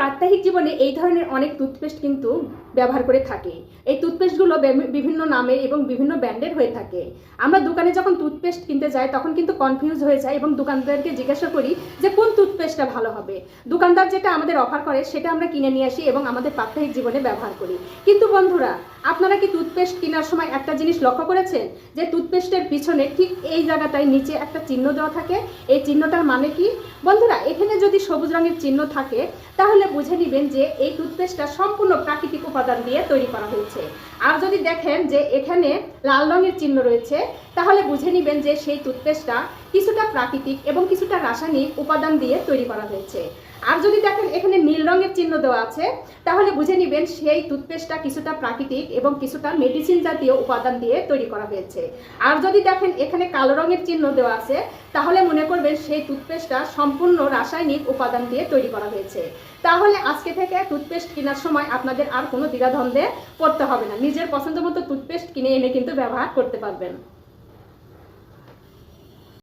প্রাত্যহিক জীবনে এই ধরনের অনেক টুথপেস্ট কিন্তু ব্যবহার করে থাকি। এই টুথপেস্টগুলো বিভিন্ন নামে এবং বিভিন্ন ব্র্যান্ডের হয়ে থাকে। আমরা দোকানে যখন টুথপেস্ট কিনতে যাই তখন কিন্তু কনফিউজ হয়ে যায় এবং দোকানদারকে জিজ্ঞাসা করি যে কোন টুথপেস্টটা ভালো হবে। দোকানদার যেটা আমাদের অফার করে সেটা আমরা কিনে নিয়ে আসি এবং আমাদের প্রাত্যহিক জীবনে ব্যবহার করি। কিন্তু বন্ধুরা, আপনারা কি টুথপেস্ট কেনার সময় একটা জিনিস লক্ষ্য করেছেন যে টুথপেস্টের পিছনে ঠিক এই জায়গাটায় নিচে একটা চিহ্ন দেওয়া থাকে? এই চিহ্নটার মানে কি? বন্ধুরা, এখানে যদি সবুজ রঙের চিহ্ন থাকে তাহলে বুঝে নেবেন যে এই টুথপেস্টটা সম্পূর্ণ প্রাকৃতিক উপাদান দিয়ে তৈরি করা হয়েছে। আর যদি দেখেন যে এখানে লাল রঙের চিহ্ন রয়েছে তাহলে বুঝে নেবেন যে সেই টুথপেস্টটা কিছুটা প্রাকৃতিক এবং কিছুটা রাসায়নিক উপাদান দিয়ে তৈরি করা হয়েছে। আর যদি দেখেন এখানে নীল রঙের চিহ্ন দেওয়া আছে তাহলে বুঝে নেবেন সেই টুথপেস্টটা কিছুটা প্রাকৃতিক এবং কিছুটা মেডিসিন জাতীয় উপাদান দিয়ে তৈরি করা হয়েছে। আর যদি দেখেন এখানে কালো রঙের চিহ্ন দেওয়া আছে তাহলে মনে করবেন সেই টুথপেস্টটা সম্পূর্ণ রাসায়নিক উপাদান দিয়ে তৈরি করা হয়েছে। তাহলে আজকে থেকে টুথপেস্ট কেনার সময় আপনাদের আর কোনো দ্বিধাদ্বন্দ্বে পড়তে হবে না, নিজের পছন্দ মতো টুথপেস্ট কিনে এনে কিন্তু ব্যবহার করতে পারবেন।